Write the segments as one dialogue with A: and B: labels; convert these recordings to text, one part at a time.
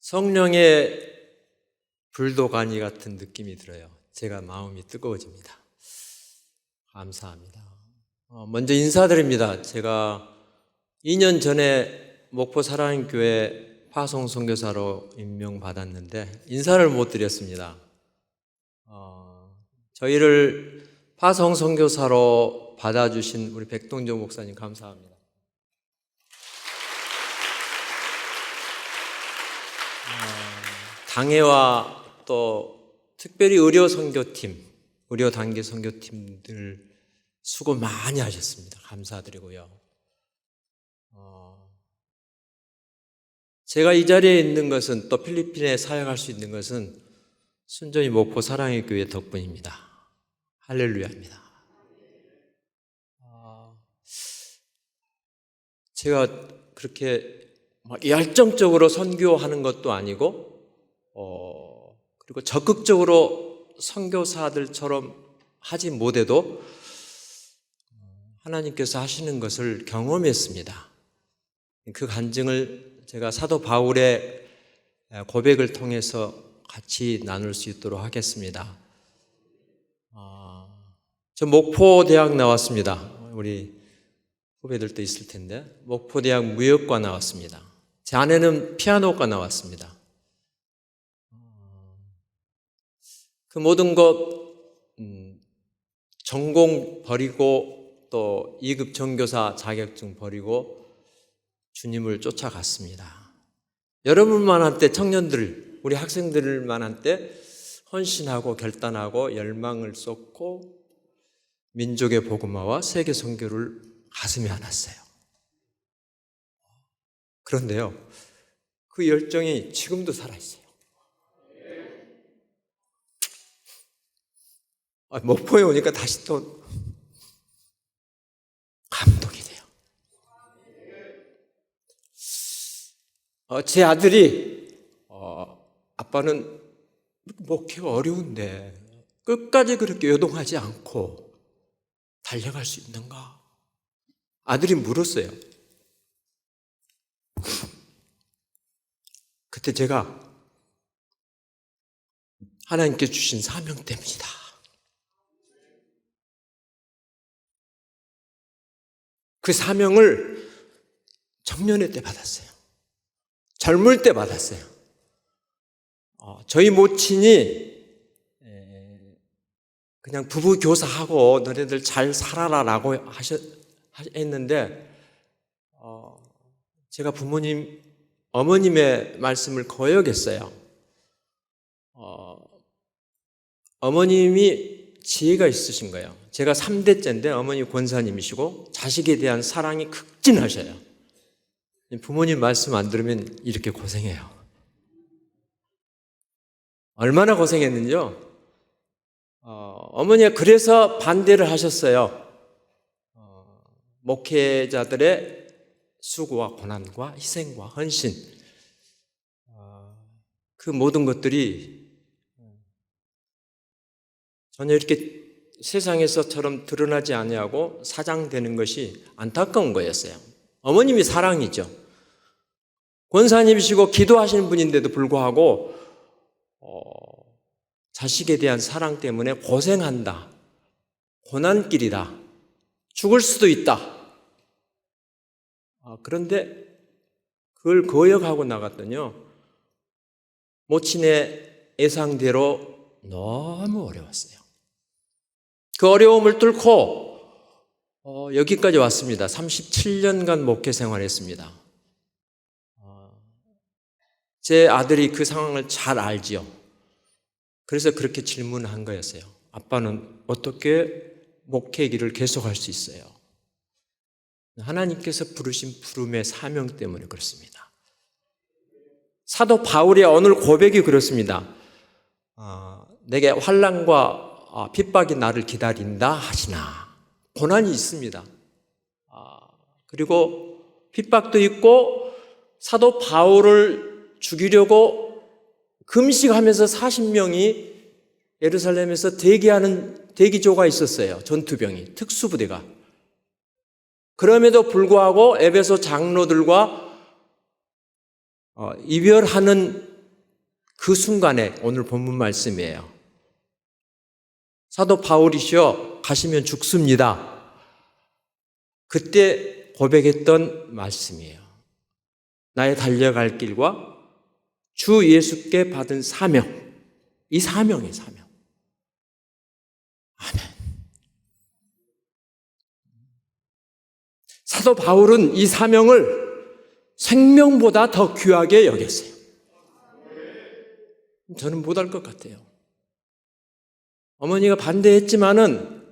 A: 성령의 불도가니 같은 느낌이 들어요. 제가 마음이 뜨거워집니다. 감사합니다. 먼저 인사드립니다. 제가 2년 전에 목포 사랑교회 파송 선교사로 임명받았는데 인사를 못 드렸습니다. 저희를 파송 선교사로 받아주신 우리 백동조 목사님 감사합니다. 당회와 또 특별히 의료 선교팀, 의료 단계 선교팀들 수고 많이 하셨습니다. 감사드리고요. 제가 이 자리에 있는 것은 또 필리핀에 사역할 수 있는 것은 순전히 목포 사랑의 교회 덕분입니다. 할렐루야입니다. 제가 그렇게 막 열정적으로 선교하는 것도 아니고 그리고 적극적으로 선교사들처럼 하지 못해도 하나님께서 하시는 것을 경험했습니다. 그 간증을 제가 사도 바울의 고백을 통해서 같이 나눌 수 있도록 하겠습니다. 저 목포대학 나왔습니다. 우리 후배들도 있을 텐데 목포대학 무역과 나왔습니다. 제 아내는 피아노과 나왔습니다. 그 모든 것 전공 버리고 또 2급 전교사 자격증 버리고 주님을 쫓아갔습니다. 여러분만 한때 청년들, 우리 학생들만 한때 헌신하고 결단하고 열망을 쏟고 민족의 복음화와 세계 선교를 가슴에 안았어요. 그런데요, 그 열정이 지금도 살아있어요. 목포에 오니까 다시 또 감동이 돼요. 제 아들이 아빠는 목회가 어려운데 끝까지 그렇게 요동하지 않고 달려갈 수 있는가? 아들이 물었어요. 그때 제가 하나님께 주신 사명 때문이다. 그 사명을 청년회 때 받았어요. 젊을 때 받았어요. 저희 모친이 그냥 부부 교사하고 너네들 잘 살아라라고 했는데 제가 어머님의 말씀을 거역했어요. 어머님이 지혜가 있으신 거예요. 제가 3대째인데 어머니 권사님이시고 자식에 대한 사랑이 극진하셔요. 부모님 말씀 안 들으면 이렇게 고생해요. 얼마나 고생했는지요? 어머니가 그래서 반대를 하셨어요. 목회자들의 수고와 고난과 희생과 헌신, 그 모든 것들이 전혀 이렇게 세상에서처럼 드러나지 아니하고 사장되는 것이 안타까운 거였어요. 어머님이 사랑이죠. 권사님이시고 기도하시는 분인데도 불구하고 자식에 대한 사랑 때문에 고생한다. 고난길이다. 죽을 수도 있다. 그런데 그걸 거역하고 나갔더니요, 모친의 예상대로 너무 어려웠어요. 그 어려움을 뚫고 여기까지 왔습니다. 37년간 목회 생활했습니다. 제 아들이 그 상황을 잘 알지요. 그래서 그렇게 질문한 거였어요. 아빠는 어떻게 목회 길을 계속할 수 있어요? 하나님께서 부르신 부름의 사명 때문에 그렇습니다. 사도 바울의 오늘 고백이 그렇습니다. 내게 환난과 핍박이 나를 기다린다 하시나. 고난이 있습니다. 그리고 핍박도 있고 사도 바울을 죽이려고 금식하면서 40명이 예루살렘에서 대기하는 대기조가 있었어요. 전투병이, 특수부대가. 그럼에도 불구하고 에베소 장로들과 이별하는 그 순간에 오늘 본문 말씀이에요. 사도 바울이시여 가시면 죽습니다. 그때 고백했던 말씀이에요. 나의 달려갈 길과 주 예수께 받은 사명, 이 사명이에요, 사명. 아멘. 사도 바울은 이 사명을 생명보다 더 귀하게 여겼어요. 저는 못할 것 같아요. 어머니가 반대했지만은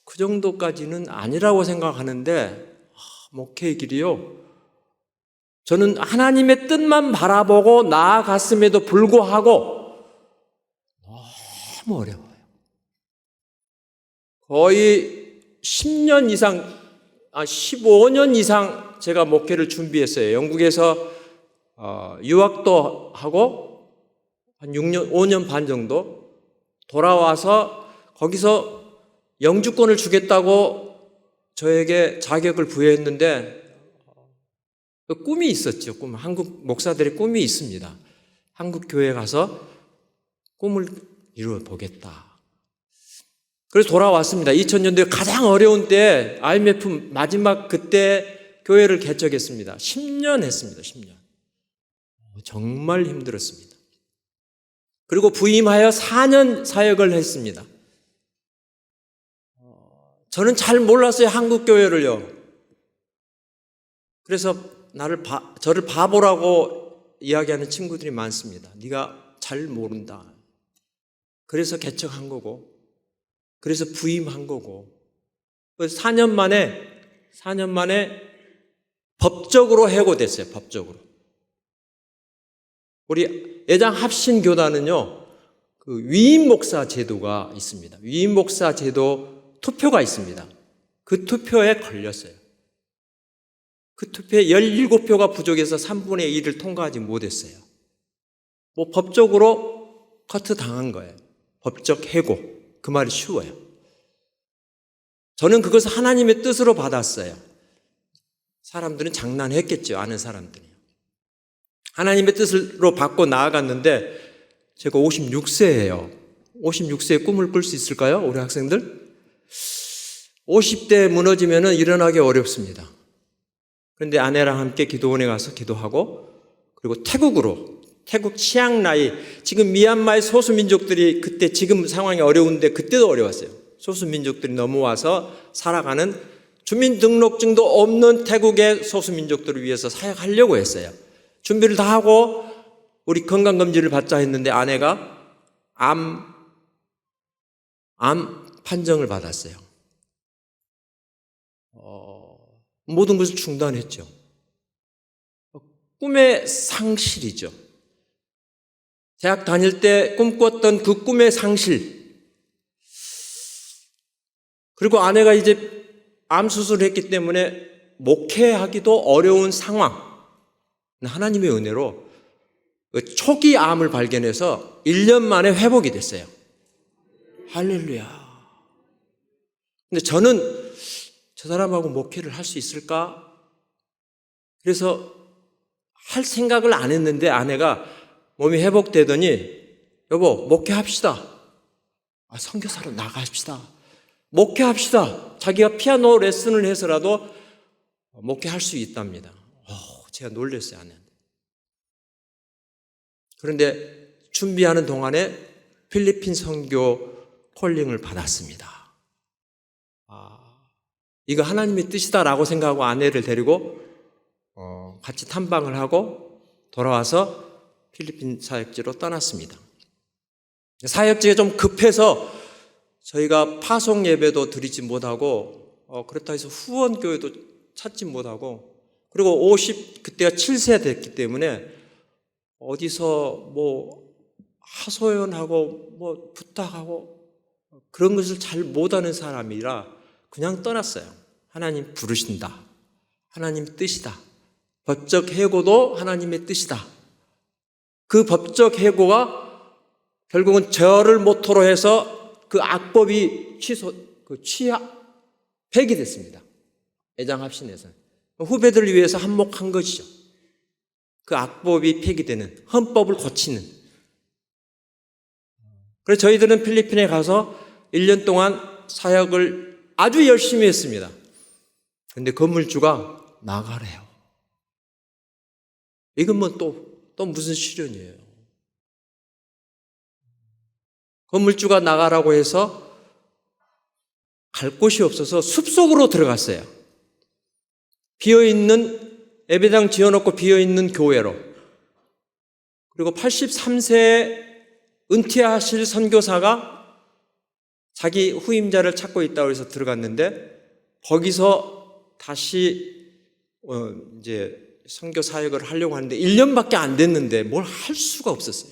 A: 그 정도까지는 아니라고 생각하는데 목회의 길이요. 저는 하나님의 뜻만 바라보고 나아갔음에도 불구하고 너무 어려워요. 거의 10년 이상, 15년 이상 제가 목회를 준비했어요. 영국에서 유학도 하고 한 6년, 5년 반 정도 돌아와서 거기서 영주권을 주겠다고 저에게 자격을 부여했는데 그 꿈이 있었죠. 꿈. 한국 목사들의 꿈이 있습니다. 한국 교회에 가서 꿈을 이루어 보겠다. 그래서 돌아왔습니다. 2000년도에 가장 어려운 때 IMF 마지막 그때 교회를 개척했습니다. 10년 했습니다. 10년. 정말 힘들었습니다. 그리고 부임하여 4년 사역을 했습니다. 저는 잘 몰랐어요. 한국 교회를요. 그래서 저를 바보라고 이야기하는 친구들이 많습니다. 네가 잘 모른다. 그래서 개척한 거고, 그래서 부임한 거고. 4년 만에 법적으로 해고됐어요. 법적으로. 우리 예장 합신교단은요, 그 위임 목사 제도가 있습니다. 위임 목사 제도 투표가 있습니다. 그 투표에 걸렸어요. 그 투표에 17표가 부족해서 3분의 1을 통과하지 못했어요. 법적으로 커트 당한 거예요. 법적 해고. 그 말이 쉬워요. 저는 그것을 하나님의 뜻으로 받았어요. 사람들은 장난했겠죠. 아는 사람들이. 하나님의 뜻으로 받고 나아갔는데 제가 56세예요. 56세에 꿈을 꿀 수 있을까요? 우리 학생들? 50대 무너지면 일어나기 어렵습니다. 그런데 아내랑 함께 기도원에 가서 기도하고 그리고 태국 치앙라이, 지금 미얀마의 소수민족들이 그때 지금 상황이 어려운데 그때도 어려웠어요. 소수민족들이 넘어와서 살아가는 주민등록증도 없는 태국의 소수민족들을 위해서 사역하려고 했어요. 준비를 다 하고 우리 건강검진을 받자 했는데 아내가 암 판정을 받았어요. 모든 것을 중단했죠. 꿈의 상실이죠. 대학 다닐 때 꿈꿨던 그 꿈의 상실. 그리고 아내가 이제 암 수술을 했기 때문에 목회하기도 어려운 상황. 하나님의 은혜로 초기 암을 발견해서 1년 만에 회복이 됐어요. 할렐루야. 근데 저는 저 사람하고 목회를 할 수 있을까? 그래서 할 생각을 안 했는데 아내가 몸이 회복되더니 여보 목회합시다. 선교사로 나가십시다. 목회합시다. 자기가 피아노 레슨을 해서라도 목회할 수 있답니다. 제가 놀랐어요, 아내한테. 그런데 준비하는 동안에 필리핀 선교 콜링을 받았습니다. 이거 하나님의 뜻이다라고 생각하고 아내를 데리고 같이 탐방을 하고 돌아와서 필리핀 사역지로 떠났습니다. 사역지가 좀 급해서 저희가 파송 예배도 드리지 못하고 그렇다 해서 후원교회도 찾지 못하고 그리고 그때가 7세 됐기 때문에 어디서 하소연하고 부탁하고 그런 것을 잘 못하는 사람이라 그냥 떠났어요. 하나님 부르신다. 하나님 뜻이다. 법적 해고도 하나님의 뜻이다. 그 법적 해고가 결국은 저를 모토로 해서 그 악법이 폐기됐습니다. 애장합신에서. 후배들을 위해서 한몫한 것이죠. 그 악법이 폐기되는, 헌법을 고치는 그래서 저희들은 필리핀에 가서 1년 동안 사역을 아주 열심히 했습니다. 그런데 건물주가 나가래요. 이건 뭐 또 무슨 시련이에요. 건물주가 나가라고 해서 갈 곳이 없어서 숲속으로 들어갔어요. 비어있는, 예배당 지어놓고 비어있는 교회로. 그리고 83세 은퇴하실 선교사가 자기 후임자를 찾고 있다고 해서 들어갔는데, 거기서 다시 이제 선교 사역을 하려고 하는데 1년밖에 안 됐는데 뭘 할 수가 없었어요.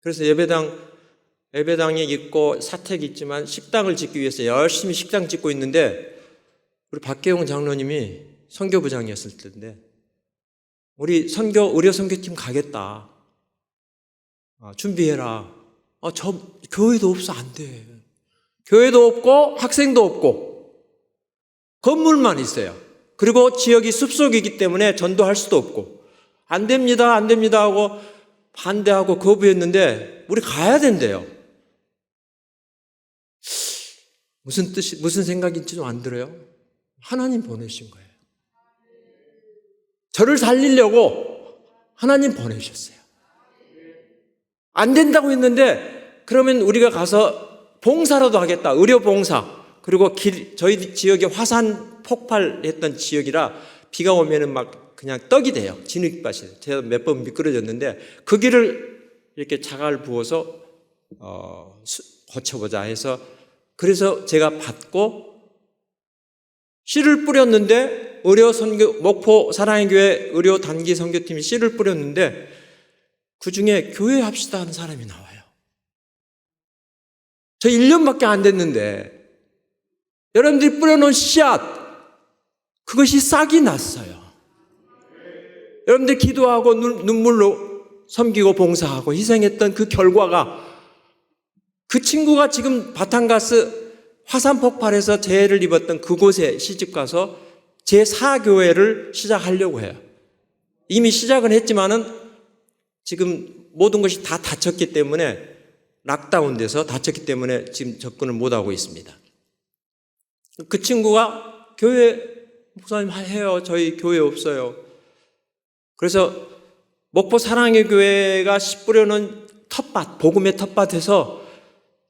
A: 그래서 예배당에 있고 사택이 있지만 식당을 짓기 위해서 열심히 식당 짓고 있는데, 우리 박계용 장로님이 선교부장이었을 텐데, 우리 의료 선교팀 가겠다. 준비해라. 저 교회도 없어, 안 돼. 교회도 없고 학생도 없고 건물만 있어요. 그리고 지역이 숲속이기 때문에 전도할 수도 없고, 안 됩니다, 안 됩니다 하고 반대하고 거부했는데 우리 가야 된대요. 무슨 생각인지 좀 안 들어요? 하나님 보내신 거예요. 저를 살리려고 하나님 보내셨어요. 안 된다고 했는데, 그러면 우리가 가서 봉사라도 하겠다. 의료 봉사. 그리고 저희 지역에 화산 폭발했던 지역이라 비가 오면은 막 그냥 떡이 돼요. 진흙밭이. 제가 몇 번 미끄러졌는데 그 길을 이렇게 자갈 부어서 고쳐보자 해서, 그래서 제가 받고 씨를 뿌렸는데, 목포 사랑의 교회 의료 단기 선교팀이 씨를 뿌렸는데 그 중에 교회 합시다 하는 사람이 나와요. 저 1년밖에 안 됐는데 여러분들이 뿌려놓은 씨앗, 그것이 싹이 났어요. 여러분들 기도하고 눈물로 섬기고 봉사하고 희생했던 그 결과가, 그 친구가 지금 바탕가스 화산 폭발해서 재해를 입었던 그곳에 시집가서 제4교회를 시작하려고 해요. 이미 시작은 했지만은 지금 모든 것이 다 닫혔기 때문에, 락다운돼서 닫혔기 때문에 지금 접근을 못하고 있습니다. 그 친구가 교회, 목사님 해요. 저희 교회 없어요. 그래서 목포 사랑의 교회가 씨 뿌려놓은 텃밭, 복음의 텃밭에서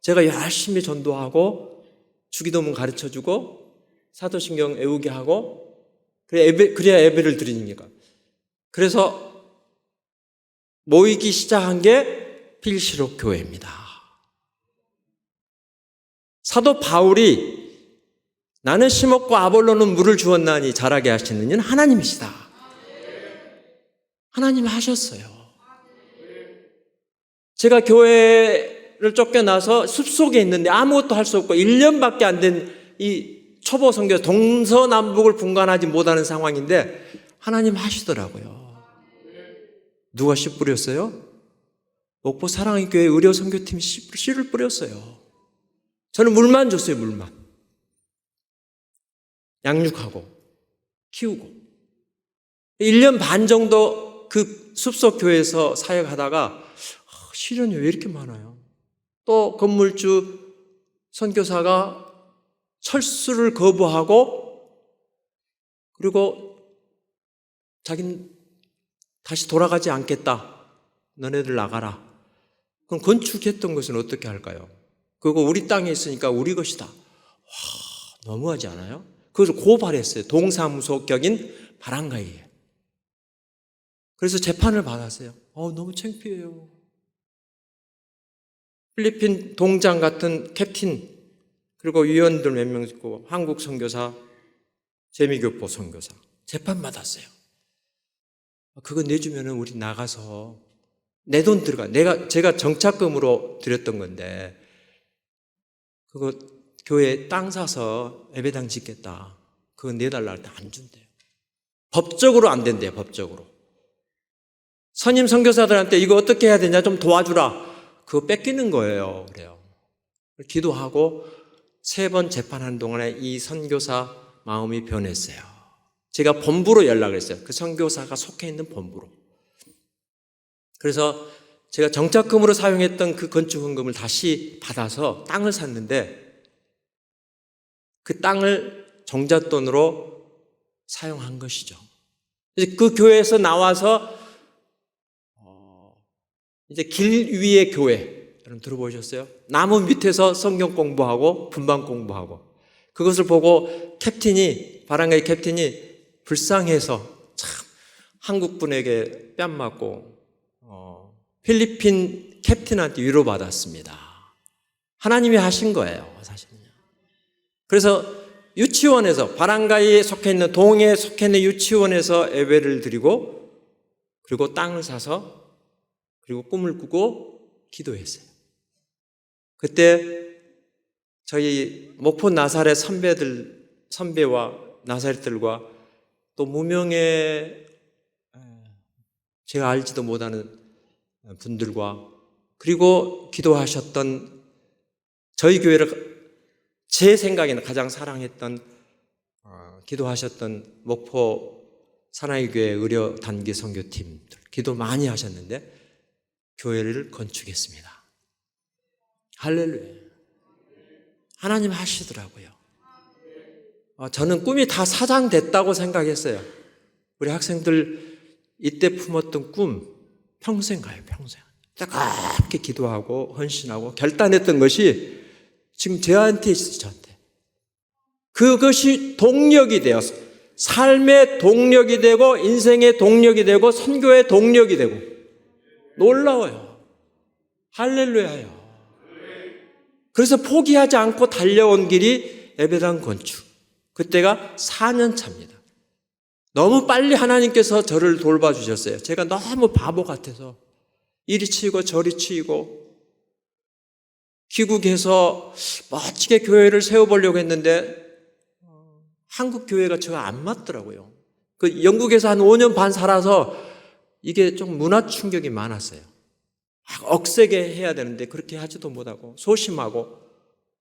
A: 제가 열심히 전도하고 주기도문 가르쳐주고 사도신경 외우게 하고, 그래야 예배를 드리니까. 그래서 모이기 시작한 게 필시록 교회입니다. 사도 바울이 나는 심었고 아볼로는 물을 주었나니 자라게 하시는 이는 하나님이시다. 하나님 하셨어요. 제가 교회를 쫓겨나서 숲속에 있는데 아무것도 할 수 없고 1년밖에 안 된 이 초보 선교, 동서남북을 분간하지 못하는 상황인데 하나님 하시더라고요. 누가 씨 뿌렸어요? 목포 사랑의 교회 의료 선교팀이 씨를 뿌렸어요. 저는 물만 줬어요, 물만. 양육하고 키우고 1년 반 정도 그 숲속 교회에서 사역하다가 시련이 왜 이렇게 많아요? 또 건물주 선교사가 철수를 거부하고, 그리고 자기는 다시 돌아가지 않겠다. 너네들 나가라. 그럼 건축했던 것은 어떻게 할까요? 그거 우리 땅에 있으니까 우리 것이다. 너무하지 않아요? 그것을 고발했어요. 동사무소격인 바람가이예요. 그래서 재판을 받았어요. 너무 창피해요. 필리핀 동장 같은 캡틴, 그리고 위원들 몇 명 있고 한국 선교사, 재미교포 선교사 재판 받았어요. 그거 내주면은 우리 나가서 내 돈 들어가. 제가 정착금으로 드렸던 건데 그거 교회 땅 사서 예배당 짓겠다. 그거 내달라 할 때 안 준대요. 법적으로 안 된대요. 법적으로. 선임 선교사들한테 이거 어떻게 해야 되냐 좀 도와주라. 그거 뺏기는 거예요. 그래요. 기도하고 3번 재판하는 동안에 이 선교사 마음이 변했어요. 제가 본부로 연락을 했어요. 그 선교사가 속해 있는 본부로. 그래서 제가 정착금으로 사용했던 그 건축헌금을 다시 받아서 땅을 샀는데 그 땅을 종잣돈으로 사용한 것이죠. 이제 그 교회에서 나와서 이제 길 위의 교회, 여러분 들어보셨어요? 나무 밑에서 성경 공부하고 분반 공부하고 그것을 보고 바람가이 캡틴이 불쌍해서 참 한국 분에게 뺨 맞고 필리핀 캡틴한테 위로받았습니다. 하나님이 하신 거예요, 사실은요. 그래서 유치원에서 바람가이에 속해 있는 동해에 속해 있는 유치원에서 예배를 드리고 그리고 땅을 사서 그리고 꿈을 꾸고 기도했어요. 그때 저희 목포 나사렛 선배와 나사렛들과 또 무명의 제가 알지도 못하는 분들과 그리고 기도하셨던 저희 교회를 제 생각에는 가장 사랑했던 기도하셨던 목포 사랑의 교회 의료 단기 선교팀들 기도 많이 하셨는데 교회를 건축했습니다. 할렐루야. 하나님 하시더라고요. 저는 꿈이 다 사장됐다고 생각했어요. 우리 학생들 이때 품었던 꿈 평생 가요, 평생. 따갑게 기도하고 헌신하고 결단했던 것이 지금 저한테 있어요, 저한테. 그것이 동력이 되어 삶의 동력이 되고 인생의 동력이 되고 선교의 동력이 되고 놀라워요. 할렐루야요. 그래서 포기하지 않고 달려온 길이 예배당 건축. 그때가 4년 차입니다. 너무 빨리 하나님께서 저를 돌봐주셨어요. 제가 너무 바보 같아서 이리 치이고 저리 치이고 귀국해서 멋지게 교회를 세워보려고 했는데 한국 교회가 제가 안 맞더라고요. 그 영국에서 한 5년 반 살아서 이게 좀 문화 충격이 많았어요. 억세게 해야 되는데 그렇게 하지도 못하고 소심하고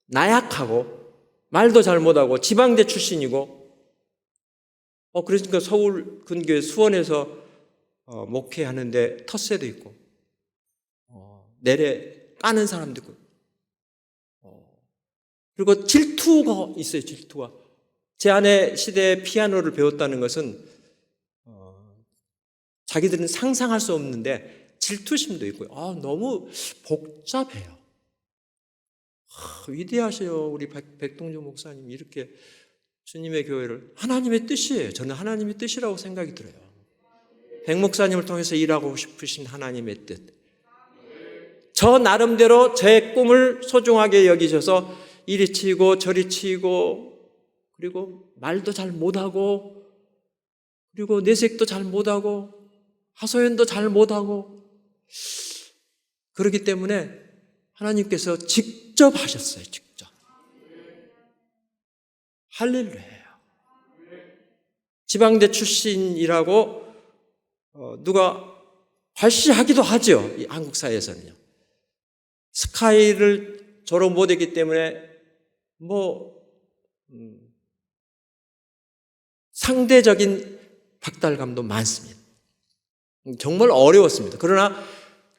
A: 나약하고 말도 잘 못하고 지방대 출신이고 그러니까 서울 근교에 수원에서 목회하는데 텃세도 있고 내래 까는 사람도 있고 그리고 질투가 있어요. 질투가. 제 아내 시대에 피아노를 배웠다는 것은 자기들은 상상할 수 없는데 질투심도 있고요. 너무 복잡해요. 위대하셔요. 우리 백동조 목사님 이렇게 주님의 교회를 하나님의 뜻이에요. 저는 하나님의 뜻이라고 생각이 들어요. 백 목사님을 통해서 일하고 싶으신 하나님의 뜻. 저 나름대로 제 꿈을 소중하게 여기셔서 이리 치고 저리 치고 그리고 말도 잘 못하고 그리고 내색도 잘 못하고 하소연도 잘 못하고 그렇기 때문에 하나님께서 직접 하셨어요. 직접. 할렐루야. 지방대 출신이라고 누가 발시하기도 하죠. 이 한국 사회에서는요. 스카이를 졸업 못했기 때문에 상대적인 박탈감도 많습니다. 정말 어려웠습니다. 그러나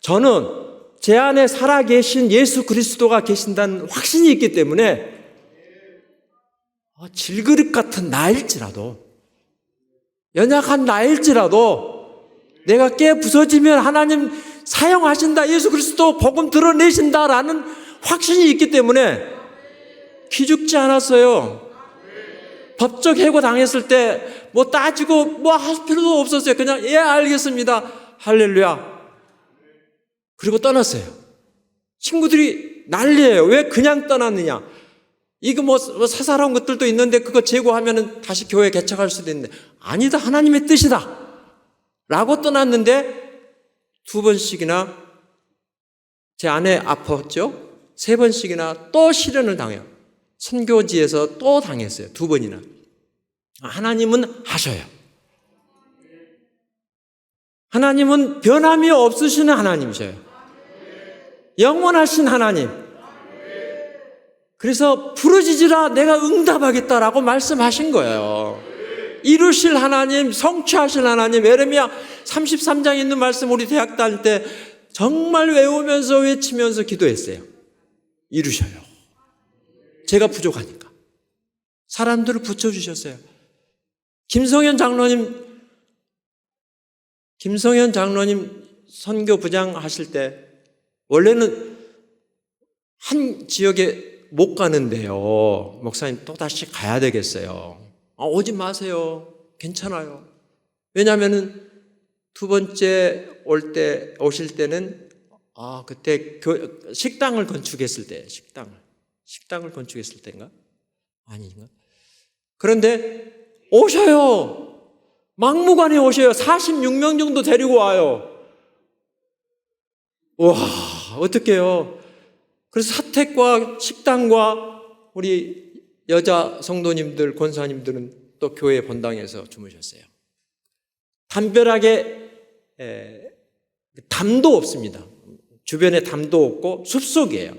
A: 저는 제 안에 살아계신 예수 그리스도가 계신다는 확신이 있기 때문에 질그릇 같은 나일지라도 연약한 나일지라도 내가 깨 부서지면 하나님 사용하신다. 예수 그리스도 복음 드러내신다라는 확신이 있기 때문에 기죽지 않았어요. 법적 해고 당했을 때 따지고 할 필요도 없었어요. 그냥 알겠습니다. 할렐루야. 그리고 떠났어요. 친구들이 난리예요. 왜 그냥 떠났느냐? 이거 사사로운 것들도 있는데 그거 제거하면은 다시 교회 개척할 수도 있는데 아니다. 하나님의 뜻이다. 라고 떠났는데 2번씩이나 제 아내 아팠죠? 3번씩이나 또 실현을 당해요. 선교지에서 또 당했어요. 2번이나. 하나님은 하셔요. 하나님은 변함이 없으시는 하나님이셔요. 영원하신 하나님. 그래서 부르짖으라 내가 응답하겠다라고 말씀하신 거예요. 이루실 하나님, 성취하실 하나님. 예레미야 33장에 있는 말씀 우리 대학 다닐 때 정말 외우면서 외치면서 기도했어요. 이루셔요. 제가 부족하니까. 사람들을 붙여주셨어요. 김성현 장로님 선교부장 하실 때 원래는 한 지역에 못 가는데요. 목사님 또다시 가야 되겠어요. 오지 마세요. 괜찮아요. 왜냐하면은 두 번째 오실 때는 그때 식당을 건축했을 때, 식당을 건축했을 때인가? 아닌가? 그런데 오셔요. 막무가내 오셔요. 46명 정도 데리고 와요. 와, 어떡해요. 그래서 사택과 식당과 우리 여자 성도님들, 권사님들은 또 교회 본당에서 주무셨어요. 담벼락에 담도 없습니다. 주변에 담도 없고 숲속이에요.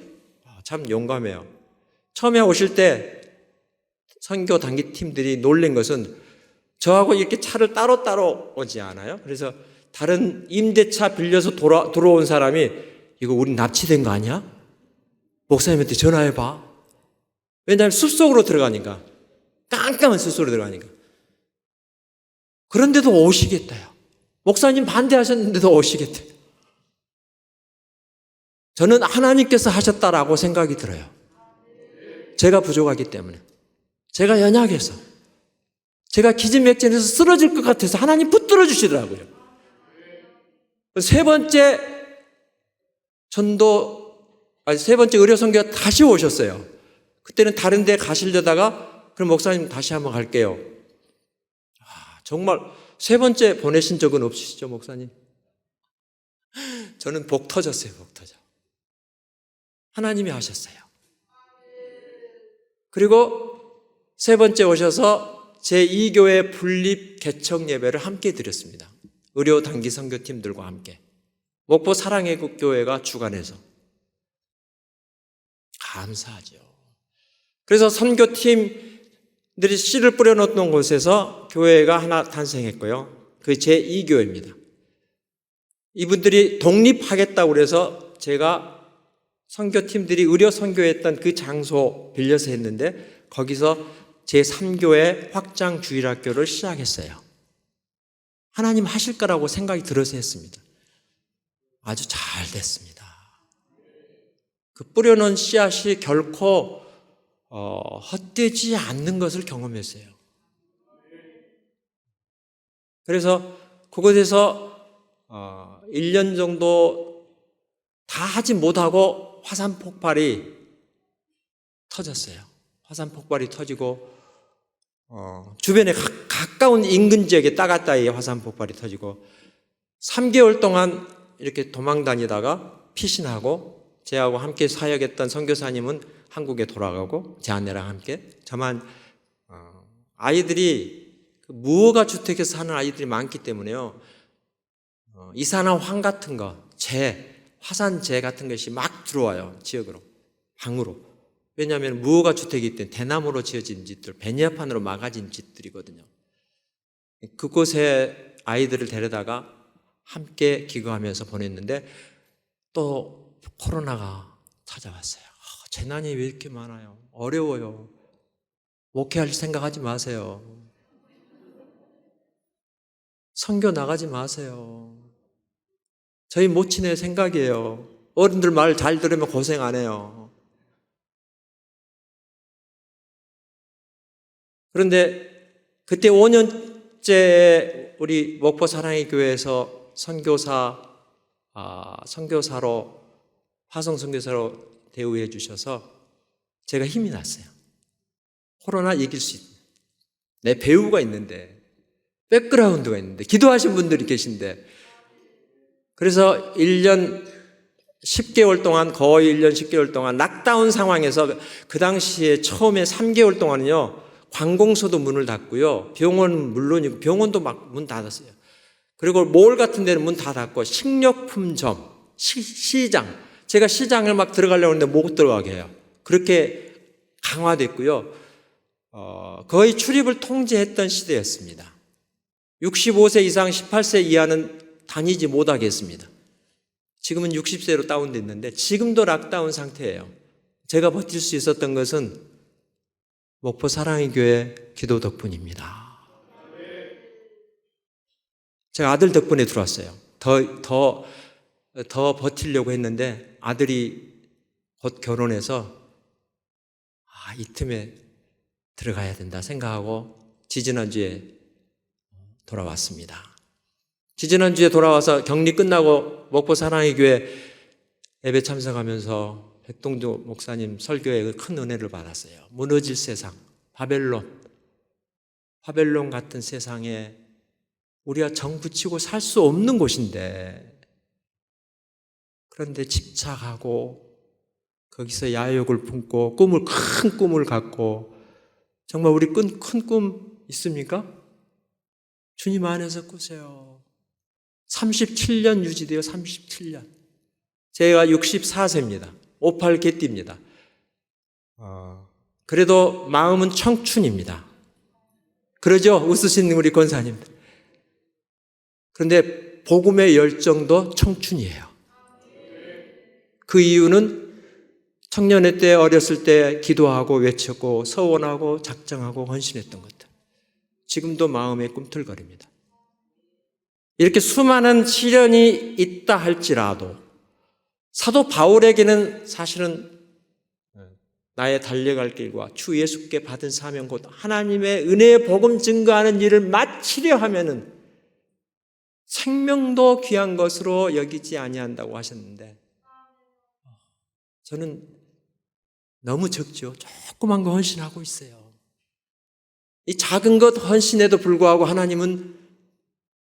A: 참 용감해요. 처음에 오실 때 선교 단기팀들이 놀란 것은 저하고 이렇게 차를 따로따로 오지 않아요. 그래서 다른 임대차 빌려서 들어온 사람이 이거 우리 납치된 거 아니야? 목사님한테 전화해봐. 왜냐하면 숲속으로 들어가니까. 깜깜한 숲속으로 들어가니까. 그런데도 오시겠다요. 목사님 반대하셨는데도 오시겠대요. 저는 하나님께서 하셨다라고 생각이 들어요. 제가 부족하기 때문에. 제가 연약해서. 제가 기진맥진해서 쓰러질 것 같아서 하나님 붙들어 주시더라고요. 세 번째 의료 선교가 다시 오셨어요. 그때는 다른 데 가시려다가 그럼 목사님 다시 한번 갈게요. 정말 세 번째 보내신 적은 없으시죠, 목사님? 저는 복 터졌어요, 복 터져. 하나님이 하셨어요. 그리고 세 번째 오셔서 제2교회 분립 개척 예배를 함께 드렸습니다. 의료 단기 선교팀들과 함께. 목포 사랑애국교회가 주관해서. 감사하죠. 그래서 선교팀들이 씨를 뿌려놓던 곳에서 교회가 하나 탄생했고요. 그 제2교회입니다. 이분들이 독립하겠다고 그래서 제가 선교팀들이 의료 선교했던 그 장소 빌려서 했는데 거기서 제3교회 확장 주일학교를 시작했어요. 하나님 하실 거라고 생각이 들어서 했습니다. 아주 잘 됐습니다. 그 뿌려놓은 씨앗이 결코 헛되지 않는 것을 경험했어요. 그래서 그곳에서 1년 정도 다 하지 못하고 화산 폭발이 터졌어요. 화산 폭발이 터지고 주변에 가까운 인근 지역에 따가따이에 화산 폭발이 터지고 3개월 동안 이렇게 도망 다니다가 피신하고 저하고 함께 사역했던 선교사님은 한국에 돌아가고 제 아내랑 함께 저만 아이들이 무허가 주택에서 사는 아이들이 많기 때문에요. 이산화 황 같은 거, 화산재 같은 것이 막 들어와요. 지역으로, 방으로. 왜냐하면 무허가 주택이기 때문에 대나무로 지어진 집들, 베니아판으로 막아진 집들이거든요. 그곳에 아이들을 데려다가 함께 기거하면서 보냈는데 또 코로나가 찾아왔어요. 재난이 왜 이렇게 많아요? 어려워요. 목회할 생각하지 마세요. 선교 나가지 마세요. 저희 모친의 생각이에요. 어른들 말 잘 들으면 고생 안 해요. 그런데 그때 5년째 우리 목포 사랑의 교회에서 선교사로 화성 선교사로 대우해 주셔서 제가 힘이 났어요. 코로나 이길 수 있는 내 배우가 있는데 백그라운드가 있는데 기도하신 분들이 계신데 그래서 1년 10개월 동안 거의 1년 10개월 동안 락다운 상황에서 그 당시에 처음에 3개월 동안은요 관공서도 문을 닫고요 병원 물론이고 병원도 막 문 닫았어요. 그리고 몰 같은 데는 문 다 닫고 식료품점, 시장 제가 시장을 막 들어가려고 했는데 못 들어가게 해요. 그렇게 강화됐고요. 거의 출입을 통제했던 시대였습니다. 65세 이상 18세 이하는 다니지 못하게 했습니다. 지금은 60세로 다운됐는데 지금도 락다운 상태예요. 제가 버틸 수 있었던 것은 목포 사랑의 교회 기도 덕분입니다. 제가 아들 덕분에 들어왔어요. 더 버티려고 했는데 아들이 곧 결혼해서 이 틈에 들어가야 된다 생각하고 지지난주에 돌아왔습니다. 지지난주에 돌아와서 격리 끝나고 목포 사랑의 교회 예배 참석하면서 백동주 목사님 설교에 큰 은혜를 받았어요. 무너질 세상, 바벨론 같은 세상에 우리가 정 붙이고 살 수 없는 곳인데, 그런데 집착하고 거기서 야욕을 품고 큰 꿈을 갖고, 정말 우리 큰 꿈 있습니까? 주님 안에서 꾸세요. 37년 유지돼요. 37년. 제가 64세입니다. 58 개띠입니다. 그래도 마음은 청춘입니다. 그러죠? 웃으시는 우리 권사님들. 그런데 복음의 열정도 청춘이에요. 그 이유는 청년의 때, 어렸을 때 기도하고 외쳤고 서원하고 작정하고 헌신했던 것들. 지금도 마음에 꿈틀거립니다. 이렇게 수많은 시련이 있다 할지라도 사도 바울에게는 사실은 나의 달려갈 길과 주 예수께 받은 사명 곧 하나님의 은혜의 복음 증거하는 일을 마치려 하면은 생명도 귀한 것으로 여기지 아니한다고 하셨는데, 저는 너무 적죠. 조그만 거 헌신하고 있어요. 이 작은 것 헌신에도 불구하고 하나님은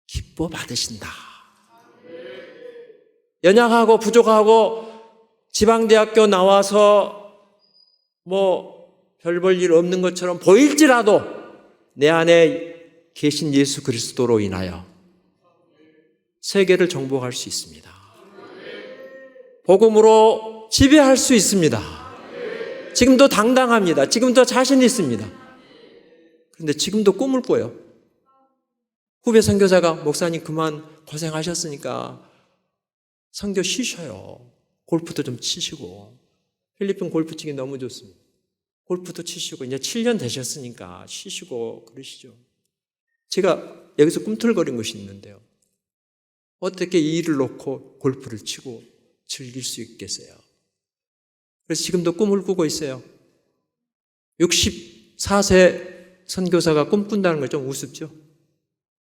A: 기뻐 받으신다. 연약하고 부족하고 지방대학교 나와서 별 볼 일 없는 것처럼 보일지라도 내 안에 계신 예수 그리스도로 인하여 세계를 정복할 수 있습니다. 복음으로 지배할 수 있습니다. 지금도 당당합니다. 지금도 자신 있습니다. 그런데 지금도 꿈을 꿔요. 후배 선교사가 목사님 그만 고생하셨으니까 선교 쉬셔요. 골프도 좀 치시고. 필리핀 골프 치기 너무 좋습니다. 골프도 치시고 이제 7년 되셨으니까 쉬시고 그러시죠. 제가 여기서 꿈틀거린 것이 있는데요. 어떻게 이 일을 놓고 골프를 치고 즐길 수 있겠어요? 그래서 지금도 꿈을 꾸고 있어요. 64세 선교사가 꿈꾼다는 거 좀 우습죠?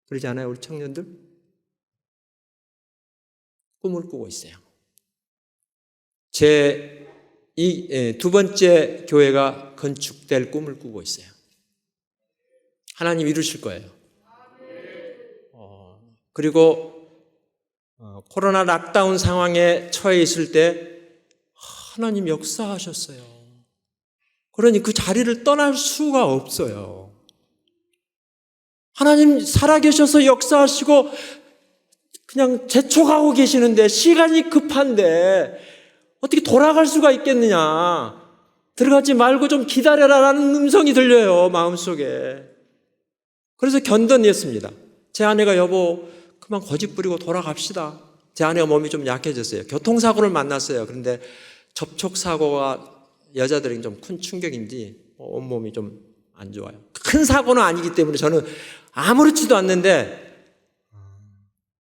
A: 그러지 않아요, 우리 청년들? 꿈을 꾸고 있어요. 제 두 번째 교회가 건축될 꿈을 꾸고 있어요. 하나님 이루실 거예요. 그리고 코로나 락다운 상황에 처해 있을 때 하나님 역사하셨어요. 그러니 그 자리를 떠날 수가 없어요. 하나님 살아계셔서 역사하시고 그냥 재촉하고 계시는데, 시간이 급한데 어떻게 돌아갈 수가 있겠느냐. 들어가지 말고 좀 기다려라라는 음성이 들려요, 마음속에. 그래서 견뎌냈습니다. 제 아내가 여보 그만 고집 부리고 돌아갑시다. 제 아내가 몸이 좀 약해졌어요. 교통사고를 만났어요. 그런데 접촉사고가 여자들에게 좀 큰 충격인지 온몸이 좀 안 좋아요. 큰 사고는 아니기 때문에 저는 아무렇지도 않는데,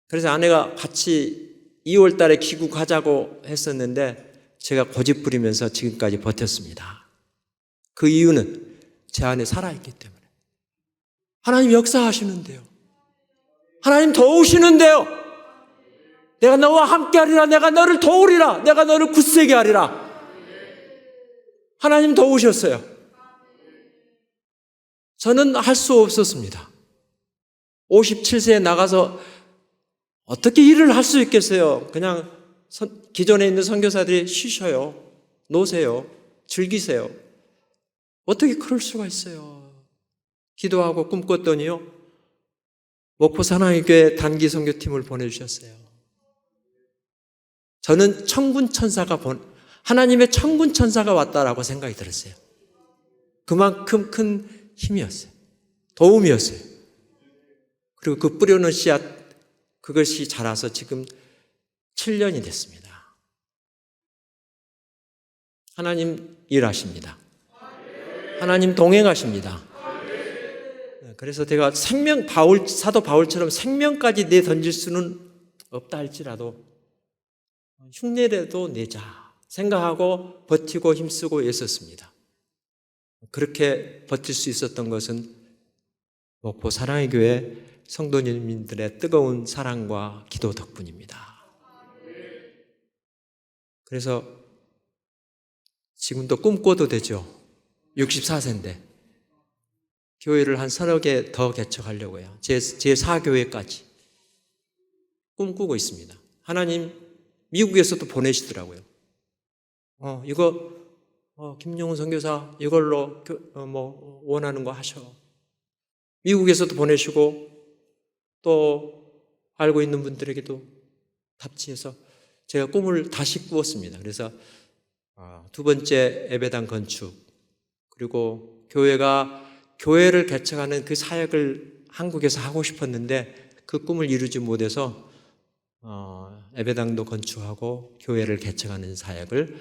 A: 그래서 아내가 같이 2월 달에 귀국하자고 했었는데 제가 고집 부리면서 지금까지 버텼습니다. 그 이유는 제 안에 살아있기 때문에. 하나님 역사하시는데요. 하나님 도우시는데요. 내가 너와 함께하리라. 내가 너를 도우리라. 내가 너를 굳세게 하리라. 하나님 도우셨어요. 저는 할 수 없었습니다. 57세에 나가서 어떻게 일을 할 수 있겠어요? 그냥 기존에 있는 선교사들이 쉬셔요. 노세요. 즐기세요. 어떻게 그럴 수가 있어요? 기도하고 꿈꿨더니요, 목포 사랑의교회 단기 선교팀을 보내주셨어요. 저는 하나님의 천군 천사가 왔다라고 생각이 들었어요. 그만큼 큰 힘이었어요. 도움이었어요. 그리고 그 뿌려놓은 씨앗, 그것이 자라서 지금 7년이 됐습니다. 하나님 일하십니다. 하나님 동행하십니다. 그래서 제가 사도 바울처럼 생명까지 내던질 수는 없다 할지라도 흉내라도 내자 생각하고 버티고 힘쓰고 애썼습니다. 그렇게 버틸 수 있었던 것은 목포 사랑의 교회 성도님들의 뜨거운 사랑과 기도 덕분입니다. 그래서 지금도 꿈꿔도 되죠. 64세인데 교회를 한 서너 개 더 개척하려고 해요. 제 4교회까지 꿈꾸고 있습니다. 하나님 미국에서도 보내시더라고요. 김용훈 선교사 이걸로 원하는 거 하셔. 미국에서도 보내시고 또 알고 있는 분들에게도 답지해서 제가 꿈을 다시 꾸었습니다. 그래서 두 번째 예배당 건축, 그리고 교회를 개척하는 그 사역을 한국에서 하고 싶었는데 그 꿈을 이루지 못해서 예배당도 건축하고 교회를 개척하는 사역을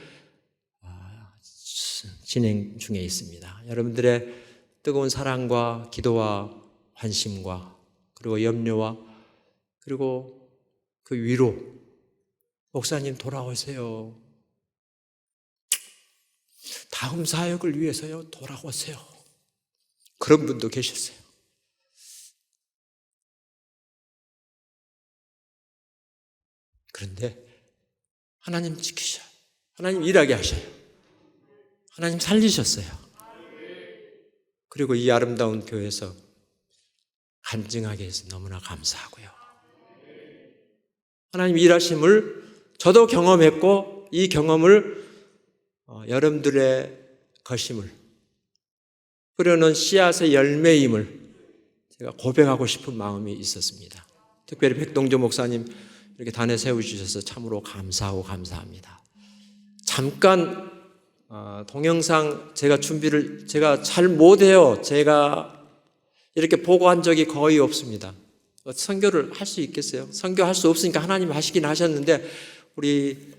A: 진행 중에 있습니다. 여러분들의 뜨거운 사랑과 기도와 관심과 그리고 염려와 그리고 그 위로, 목사님 돌아오세요. 다음 사역을 위해서요, 돌아오세요. 그런 분도 계셨어요. 그런데 하나님 지키셔요. 하나님 일하게 하셔요. 하나님 살리셨어요. 그리고 이 아름다운 교회에서 간증하게 해서 너무나 감사하고요. 하나님 일하심을 저도 경험했고 이 경험을 여러분들의 것임을, 뿌려놓은 씨앗의 열매임을 제가 고백하고 싶은 마음이 있었습니다. 특별히 백동조 목사님 이렇게 단에 세워주셔서 참으로 감사하고 감사합니다. 잠깐 동영상 제가 잘 못해요. 제가 이렇게 보고한 적이 거의 없습니다. 선교를 할 수 있겠어요? 선교할 수 없으니까 하나님 하시긴 하셨는데 우리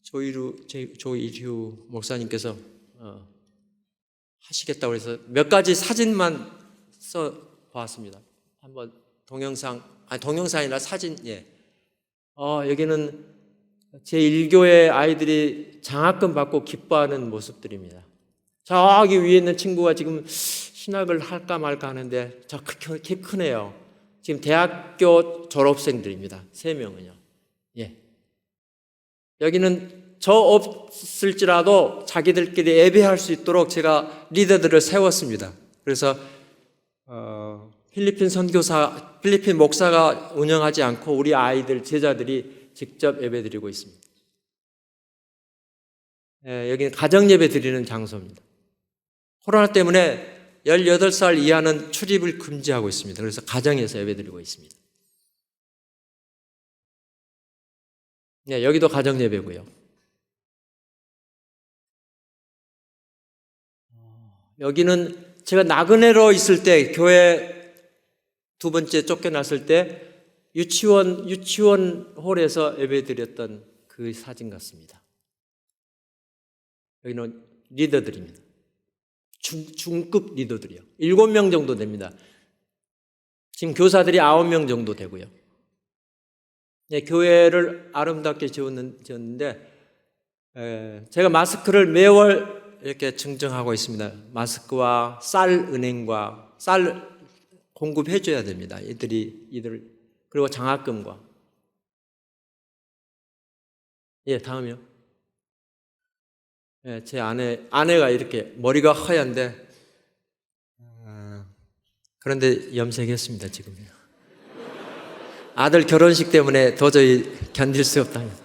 A: 조일휴 목사님께서 하시겠다고 해서 몇 가지 사진만 써보았습니다. 한번 동영상이 아니라 사진, 여기는 제1교회 아이들이 장학금 받고 기뻐하는 모습들입니다. 저기 위에 있는 친구가 지금 신학을 할까 말까 하는데 저 키 크네요. 지금 대학교 졸업생들입니다. 3명은요. 여기는 저 없을지라도 자기들끼리 예배할 수 있도록 제가 리더들을 세웠습니다. 그래서 필리핀 목사가 운영하지 않고 우리 아이들, 제자들이 직접 예배드리고 있습니다. 여기는 가정예배 드리는 장소입니다. 코로나 때문에 18살 이하는 출입을 금지하고 있습니다. 그래서 가정에서 예배드리고 있습니다. 여기도 가정예배고요. 여기는 제가 나그네로 있을 때, 교회 두 번째 쫓겨났을 때 유치원 홀에서 예배드렸던 그 사진 같습니다. 여기는 리더들입니다. 중급 리더들이요. 7명 정도 됩니다. 지금 교사들이 9명 정도 되고요. 교회를 아름답게 지었는데 제가 마스크를 매월 이렇게 증정하고 있습니다. 마스크와 쌀 은행과 쌀 공급해 줘야 됩니다. 이들 그리고 장학금과. 다음이요. 제 아내가 이렇게 머리가 하얀데 그런데 염색했습니다. 지금요. 아들 결혼식 때문에 도저히 견딜 수 없답니다.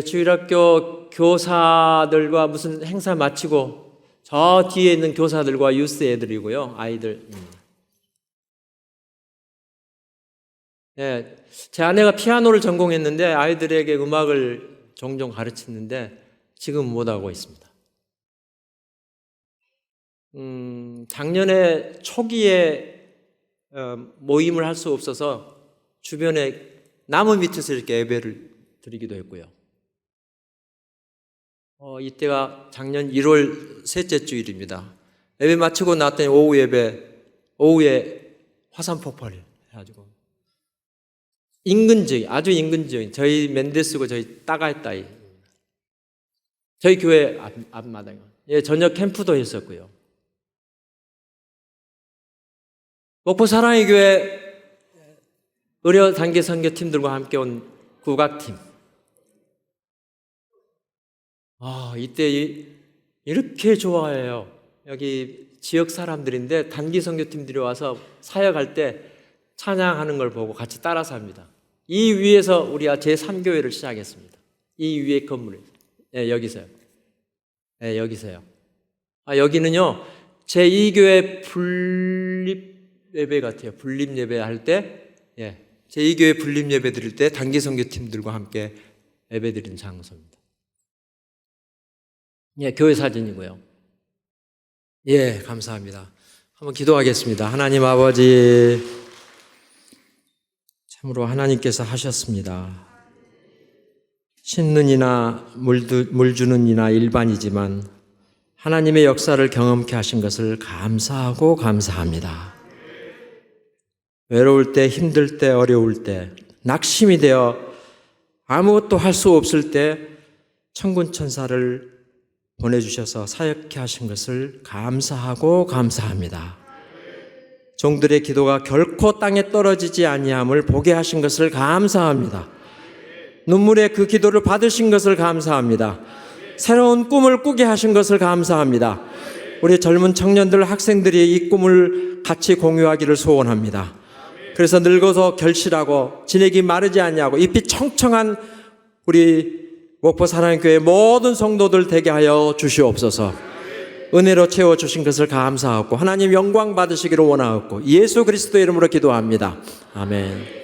A: 주일학교 교사들과 무슨 행사 마치고 저 뒤에 있는 교사들과 유스 애들이고요. 아이들. 제 아내가 피아노를 전공했는데 아이들에게 음악을 종종 가르치는데 지금 못하고 있습니다. 작년에 초기에 모임을 할 수 없어서 주변에 나무 밑에서 이렇게 예배를 드리기도 했고요. 이때가 작년 1월 셋째 주일입니다. 예배 마치고 나왔더니 오후에 화산 폭발을 해가지고 아주 인근 지역, 저희 멘데스고 저희 따가있다이, 저희 교회 앞마당에 저녁 캠프도 했었고요. 목포 사랑의 교회 의료 단기 선교팀들과 함께 온 국악팀. 이때 이렇게 좋아해요. 여기 지역 사람들인데 단기 선교팀들이 와서 사역할 때 찬양하는 걸 보고 같이 따라서 합니다. 이 위에서 우리가 제3교회를 시작했습니다. 이 위에 건물에. 여기서요. 여기서요. 여기는요, 제2교회 분립 예배 같아요. 분립 예배 할 때, 제2교회 분립 예배 드릴 때 단기 선교팀들과 함께 예배 드리는 장소입니다. 교회 사진이고요. 감사합니다. 한번 기도하겠습니다. 하나님 아버지, 참으로 하나님께서 하셨습니다. 심는 이나 물 주는 이나 일반이지만 하나님의 역사를 경험케 하신 것을 감사하고 감사합니다. 외로울 때, 힘들 때, 어려울 때, 낙심이 되어 아무것도 할 수 없을 때 천군 천사를 보내주셔서 사역케 하신 것을 감사하고 감사합니다. 종들의 기도가 결코 땅에 떨어지지 아니함을 보게 하신 것을 감사합니다. 눈물의 그 기도를 받으신 것을 감사합니다. 새로운 꿈을 꾸게 하신 것을 감사합니다. 우리 젊은 청년들, 학생들이 이 꿈을 같이 공유하기를 소원합니다. 그래서 늙어서 결실하고 지내기 마르지 아니하고 잎이 청청한 우리 목포 사랑의 교회 모든 성도들 되게 하여 주시옵소서. 은혜로 채워주신 것을 감사하고 하나님 영광 받으시기를 원하옵고 예수 그리스도의 이름으로 기도합니다. 아멘.